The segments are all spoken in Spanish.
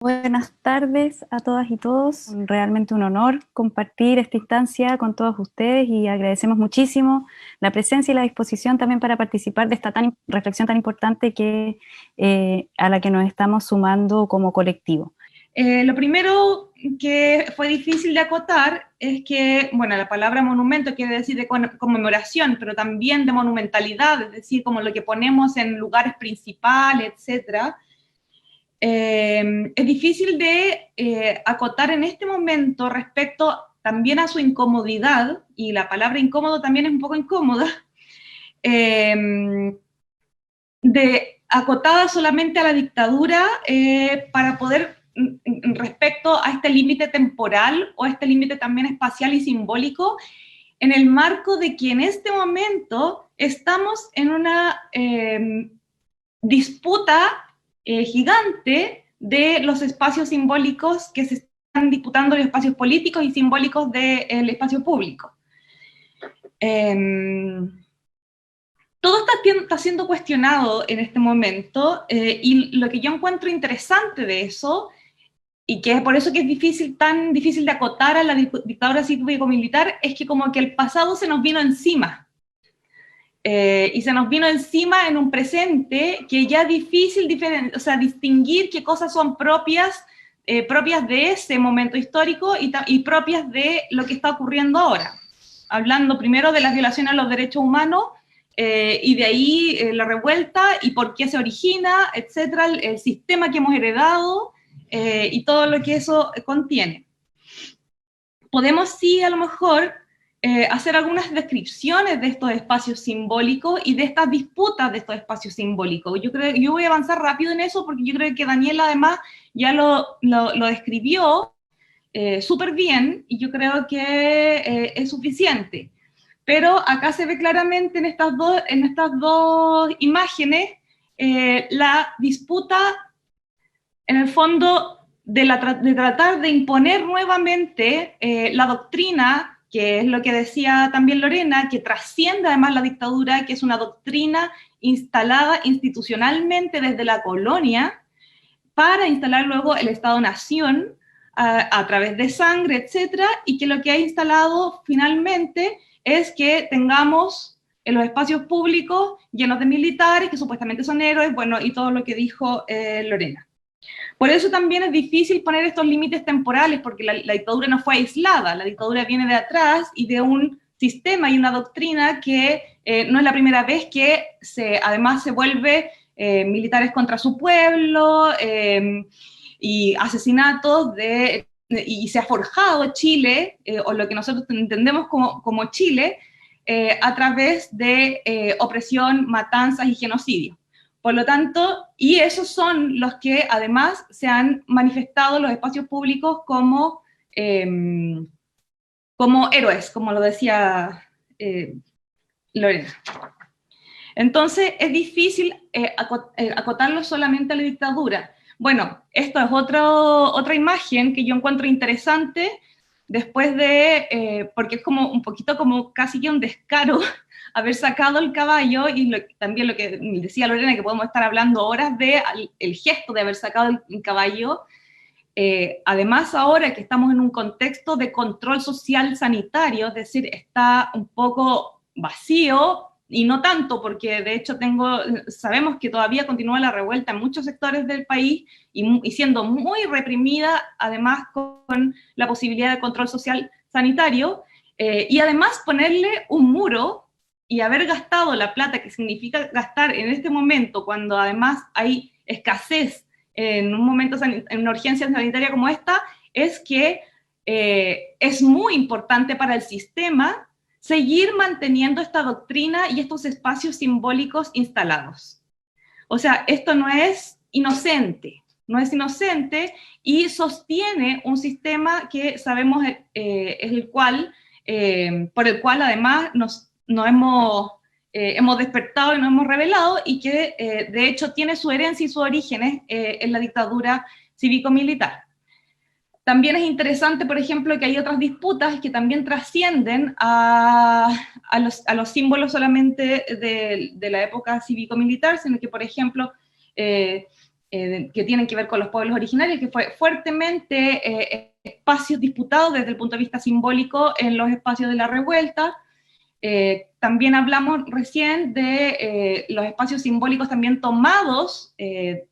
Buenas tardes a todas y todos. Realmente un honor compartir esta instancia con todos ustedes y agradecemos muchísimo la presencia y la disposición también para participar de esta reflexión tan importante a la que nos estamos sumando como colectivo. Lo primero que fue difícil de acotar es que, bueno, la palabra monumento quiere decir de conmemoración, pero también de monumentalidad, es decir, como lo que ponemos en lugares principales, etc. Es difícil de acotar en este momento respecto también a su incomodidad, y la palabra incómodo también es un poco incómoda, de acotada solamente a la dictadura para poder respecto a este límite temporal o este límite también espacial y simbólico, en el marco de que en este momento estamos en una disputa gigante de los espacios simbólicos que se están disputando, los espacios políticos y simbólicos del espacio público. Todo está siendo cuestionado en este momento y lo que yo encuentro interesante de eso, y que es por eso que es tan difícil de acotar a la dictadura cívico-militar, es que como que el pasado se nos vino encima. Y se nos vino encima en un presente que ya es difícil distinguir qué cosas son propias de ese momento histórico y propias de lo que está ocurriendo ahora. Hablando primero de las violaciones a los derechos humanos, y de ahí la revuelta y por qué se origina, etcétera, el sistema que hemos heredado y todo lo que eso contiene. Podemos sí, a lo mejor, hacer algunas descripciones de estos espacios simbólicos y de estas disputas de estos espacios simbólicos. Yo voy a avanzar rápido en eso porque yo creo que Daniela además ya lo describió súper bien y yo creo que es suficiente. Pero acá se ve claramente en estas dos imágenes la disputa, en el fondo, de tratar de imponer nuevamente la doctrina, que es lo que decía también Lorena, que trasciende además la dictadura, que es una doctrina instalada institucionalmente desde la colonia, para instalar luego el Estado-Nación a través de sangre, etcétera, y que lo que ha instalado finalmente es que tengamos en los espacios públicos llenos de militares, que supuestamente son héroes, bueno, y todo lo que dijo Lorena. Por eso también es difícil poner estos límites temporales, porque la dictadura no fue aislada, la dictadura viene de atrás y de un sistema y una doctrina que no es la primera vez que además se vuelve militares contra su pueblo y asesinatos y se ha forjado Chile, o lo que nosotros entendemos como Chile, a través de opresión, matanzas y genocidio. Por lo tanto, y esos son los que además se han manifestado en los espacios públicos como héroes, como lo decía Lorena. Entonces, es difícil acotarlo solamente a la dictadura. Bueno, esto es otra imagen que yo encuentro interesante después porque es como un poquito como casi que un descaro haber sacado el caballo, y también lo que decía Lorena, que podemos estar hablando horas el gesto de haber sacado el caballo. Además, ahora que estamos en un contexto de control social sanitario, es decir, está un poco vacío, y no tanto, porque de hecho sabemos que todavía continúa la revuelta en muchos sectores del país y siendo muy reprimida, además con la posibilidad de control social sanitario, y además ponerle un muro y haber gastado la plata que significa gastar en este momento, cuando además hay escasez en un momento, en una urgencia sanitaria como esta, es que es muy importante para el sistema seguir manteniendo esta doctrina y estos espacios simbólicos instalados. O sea, esto no es inocente y sostiene un sistema que sabemos es por el cual además nos hemos despertado y nos hemos rebelado, y que de hecho tiene su herencia y sus orígenes en la dictadura cívico-militar. También es interesante, por ejemplo, que hay otras disputas que también trascienden a los símbolos solamente de la época cívico-militar, sino que, por ejemplo, que tienen que ver con los pueblos originarios, que fue fuertemente espacios disputados desde el punto de vista simbólico en los espacios de la revuelta. También hablamos recién de los espacios simbólicos también tomados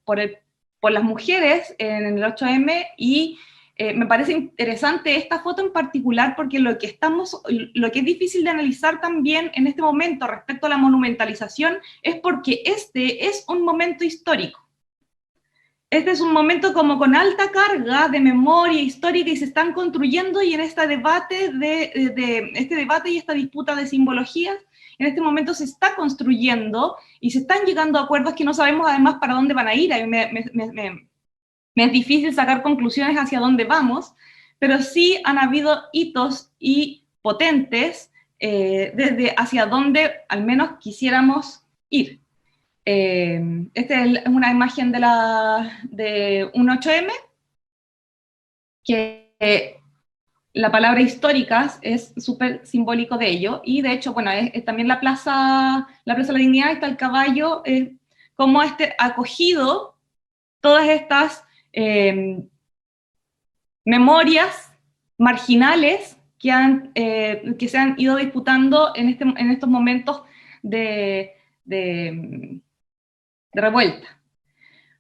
por las mujeres en el 8M, y me parece interesante esta foto en particular porque lo que es difícil de analizar también en este momento respecto a la monumentalización es porque este es un momento histórico. Este es un momento como con alta carga de memoria histórica y se están construyendo, y en este debate y esta disputa de simbologías, en este momento se está construyendo y se están llegando a acuerdos que no sabemos además para dónde van a ir. A mí me es difícil sacar conclusiones hacia dónde vamos, pero sí han habido hitos y potentes desde hacia dónde al menos quisiéramos ir. Esta es una imagen de un 8M, que la palabra históricas es súper simbólico de ello, y de hecho, bueno, es también la Plaza de la Dignidad, está el caballo, como acogido todas estas memorias marginales que se han ido disputando en estos momentos de revuelta.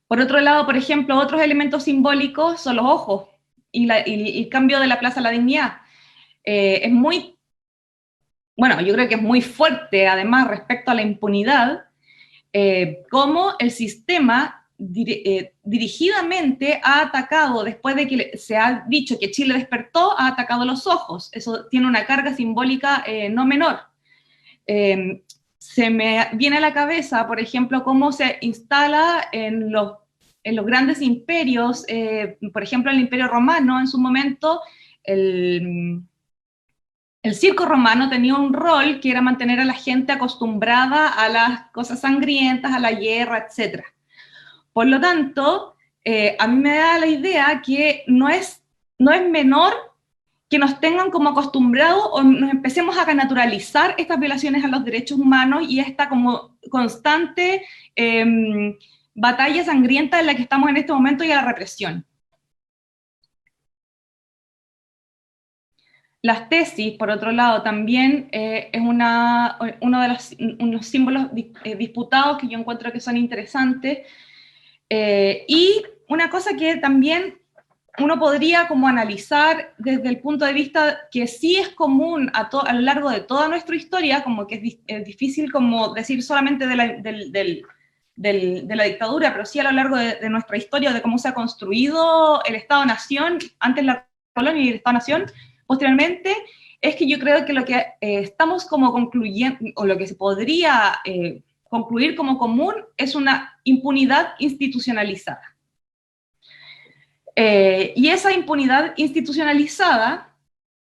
Por otro lado, por ejemplo, otros elementos simbólicos son los ojos y el cambio de la Plaza de la Dignidad. Es muy, bueno, yo creo que es muy fuerte, además, respecto a la impunidad, cómo el sistema dirigidamente ha atacado, después de que se ha dicho que Chile despertó, ha atacado los ojos. Eso tiene una carga simbólica no menor. Se me viene a la cabeza, por ejemplo, cómo se instala en los grandes imperios, por ejemplo, el Imperio Romano, en su momento, el circo romano tenía un rol que era mantener a la gente acostumbrada a las cosas sangrientas, a la guerra, etc. Por lo tanto, a mí me da la idea que no es menor que nos tengan como acostumbrados o nos empecemos a naturalizar estas violaciones a los derechos humanos y esta como constante batalla sangrienta en la que estamos en este momento, y a la represión. Las tesis, por otro lado, también es uno de unos símbolos disputados que yo encuentro que son interesantes, y una cosa que también uno podría como analizar desde el punto de vista que sí es común a lo largo de toda nuestra historia, como que es difícil como decir solamente de la dictadura, pero sí a lo largo de nuestra historia, de cómo se ha construido el Estado-Nación, antes la colonia y el Estado-Nación, posteriormente, es que yo creo que lo que estamos como concluyendo, o lo que se podría concluir como común, es una impunidad institucionalizada. Y esa impunidad institucionalizada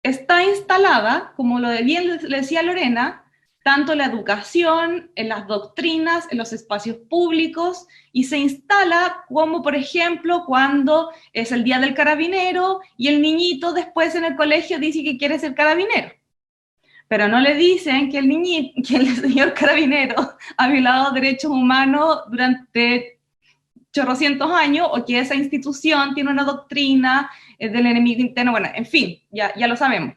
está instalada, como bien le decía Lorena, tanto en la educación, en las doctrinas, en los espacios públicos, y se instala como, por ejemplo, cuando es el día del carabinero y el niñito después en el colegio dice que quiere ser carabinero. Pero no le dicen que que el señor carabinero ha violado derechos humanos durante chorrocientos años, o que esa institución tiene una doctrina del enemigo interno, bueno, en fin, ya lo sabemos.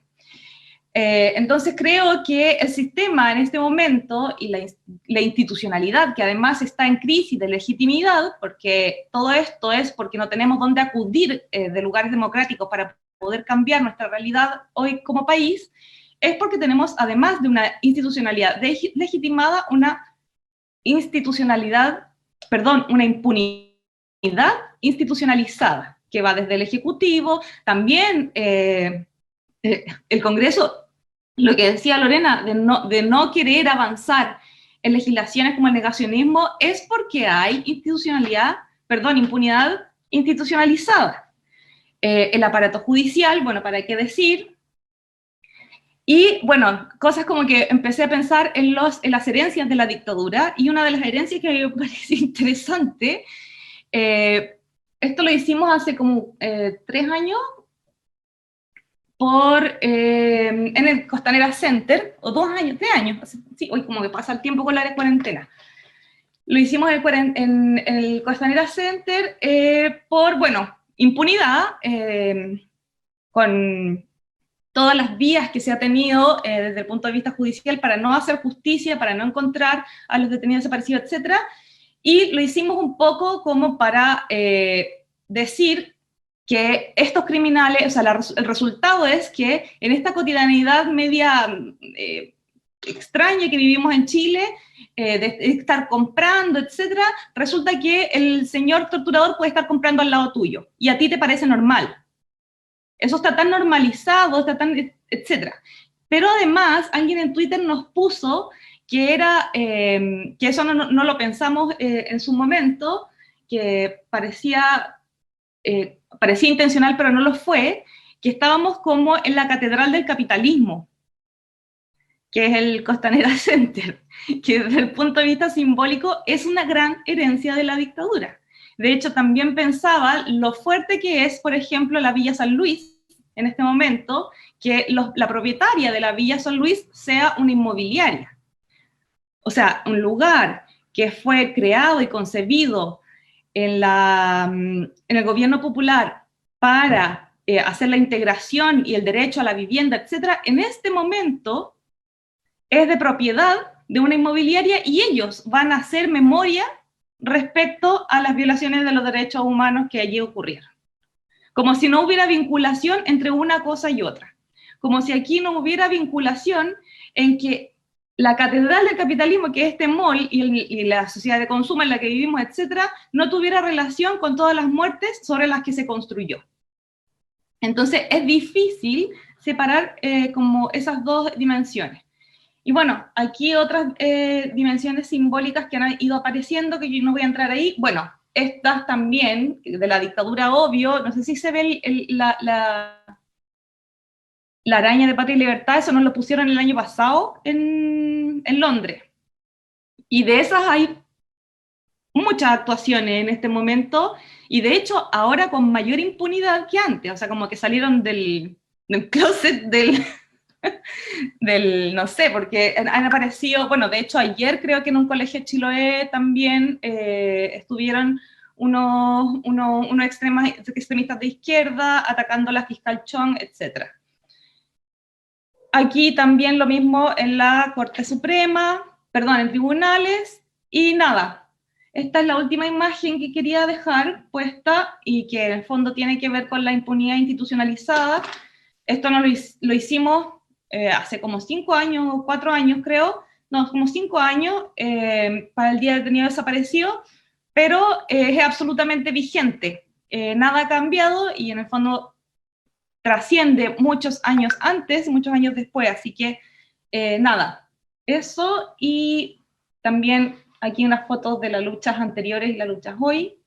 Entonces creo que el sistema en este momento y la institucionalidad, que además está en crisis de legitimidad, porque todo esto es porque no tenemos dónde acudir de lugares democráticos para poder cambiar nuestra realidad hoy como país, es porque tenemos, además de una institucionalidad legitimada, una impunidad institucionalizada, que va desde el Ejecutivo, también el Congreso, lo que decía Lorena, de no querer avanzar en legislaciones como el negacionismo, es porque hay impunidad institucionalizada. El aparato judicial, bueno, ¿para qué decir? Y bueno, cosas como que empecé a pensar en las herencias de la dictadura, y una de las herencias que a mí me parece interesante, esto lo hicimos hace como 3 años en el Costanera Center, o 2 años, 3 años, sí, hoy como que pasa el tiempo con la cuarentena. lo hicimos en el Costanera Center por, bueno, impunidad, con todas las vías que se ha tenido desde el punto de vista judicial para no hacer justicia, para no encontrar a los detenidos desaparecidos, etc. Y lo hicimos un poco como para decir que estos criminales, o sea, el resultado es que en esta cotidianidad media extraña que vivimos en Chile, de estar comprando, etcétera, resulta que el señor torturador puede estar comprando al lado tuyo y a ti te parece normal. Eso está tan normalizado, está tan, etcétera. Pero además, alguien en Twitter nos puso que era, que eso no lo pensamos en su momento, que parecía intencional, pero no lo fue, que estábamos como en la catedral del capitalismo, que es el Costanera Center, que desde el punto de vista simbólico es una gran herencia de la dictadura. De hecho, también pensaba lo fuerte que es, por ejemplo, la Villa San Luis, en este momento, que la propietaria de la Villa San Luis sea una inmobiliaria. O sea, un lugar que fue creado y concebido en el gobierno popular para hacer la integración y el derecho a la vivienda, etcétera, en este momento es de propiedad de una inmobiliaria y ellos van a hacer memoria respecto a las violaciones de los derechos humanos que allí ocurrieron. Como si no hubiera vinculación entre una cosa y otra. Como si aquí no hubiera vinculación en que la catedral del capitalismo, que es este mall y la sociedad de consumo en la que vivimos, etcétera, no tuviera relación con todas las muertes sobre las que se construyó. Entonces es difícil separar como esas dos dimensiones. Y bueno, aquí otras dimensiones simbólicas que han ido apareciendo, que yo no voy a entrar ahí. Bueno, estas también, de la dictadura, obvio, no sé si se ve la araña de Patria y Libertad, eso nos lo pusieron el año pasado en Londres. Y de esas hay muchas actuaciones en este momento, y de hecho ahora con mayor impunidad que antes, o sea, como que salieron del closet no sé, porque han aparecido, bueno, de hecho ayer creo que en un colegio de Chiloé también estuvieron unos extremistas de izquierda atacando a la fiscal Chong, etc. Aquí también lo mismo en la Corte Suprema, perdón, en tribunales, y nada. Esta es la última imagen que quería dejar puesta y que en el fondo tiene que ver con la impunidad institucionalizada. Esto no lo hicimos hace como 5 años, 4 años creo, no, como 5 años, para el Día del Detenido Desaparecido, pero es absolutamente vigente. Nada ha cambiado y en el fondo trasciende muchos años antes, muchos años después, así que nada, eso, y también aquí unas fotos de las luchas anteriores y las luchas hoy.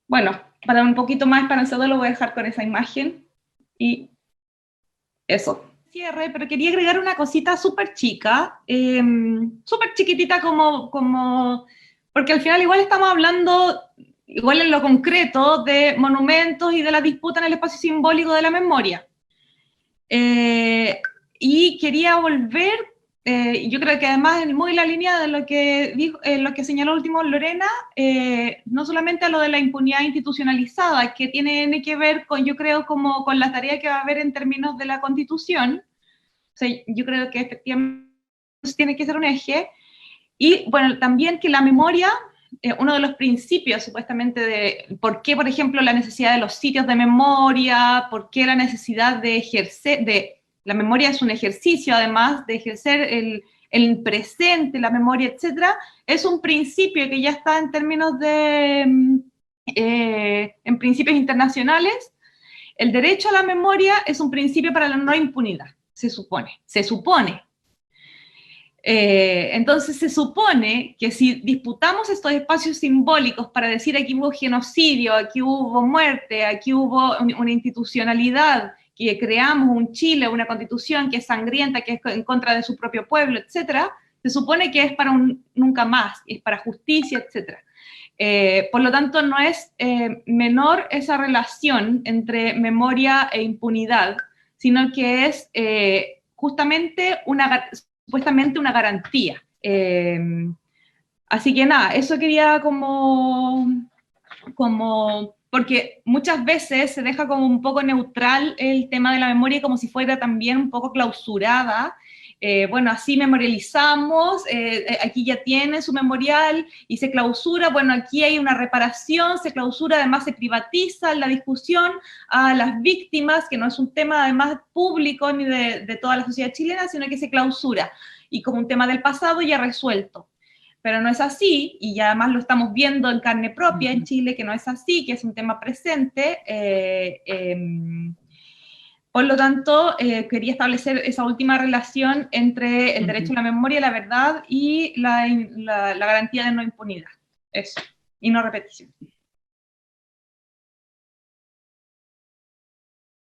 Bueno, para un poquito más esperanzador lo voy a dejar con esa imagen, y eso. Cierre, pero quería agregar una cosita súper chica, súper chiquitita como, porque al final igual estamos hablando, igual en lo concreto, de monumentos y de la disputa en el espacio simbólico de la memoria. Y quería volver, yo creo que además es muy la línea de lo que dijo, lo que señaló último Lorena, no solamente a lo de la impunidad institucionalizada, que tiene que ver con, yo creo, como con la tarea que va a haber en términos de la Constitución. O sea, yo creo que efectivamente tiene que ser un eje. Y bueno, también que la memoria, uno de los principios supuestamente de por qué, por ejemplo, la necesidad de los sitios de memoria, por qué la necesidad de ejercer, la memoria es un ejercicio además de ejercer el presente, la memoria, etcétera, es un principio que ya está en términos de, en principios internacionales. El derecho a la memoria es un principio para la no impunidad, se supone. Entonces se supone que si disputamos estos espacios simbólicos para decir aquí hubo genocidio, aquí hubo muerte, aquí hubo una institucionalidad, que creamos un Chile, una constitución que es sangrienta, que es en contra de su propio pueblo, etcétera, se supone que es para un nunca más, es para justicia, etcétera. Por lo tanto, no es menor esa relación entre memoria e impunidad, sino que es justamente supuestamente una garantía. Así que nada, eso quería porque muchas veces se deja como un poco neutral el tema de la memoria, como si fuera también un poco clausurada. Bueno, así memorializamos, aquí ya tiene su memorial y se clausura, bueno, aquí hay una reparación, se clausura, además se privatiza la discusión a las víctimas, que no es un tema además público ni de toda la sociedad chilena, sino que se clausura, y como un tema del pasado ya resuelto. Pero no es así, y ya además lo estamos viendo en carne propia en Chile, que no es así, que es un tema presente. Por lo tanto, quería establecer esa última relación entre el derecho a la memoria, la verdad y la garantía de no impunidad. Eso, y no repetición.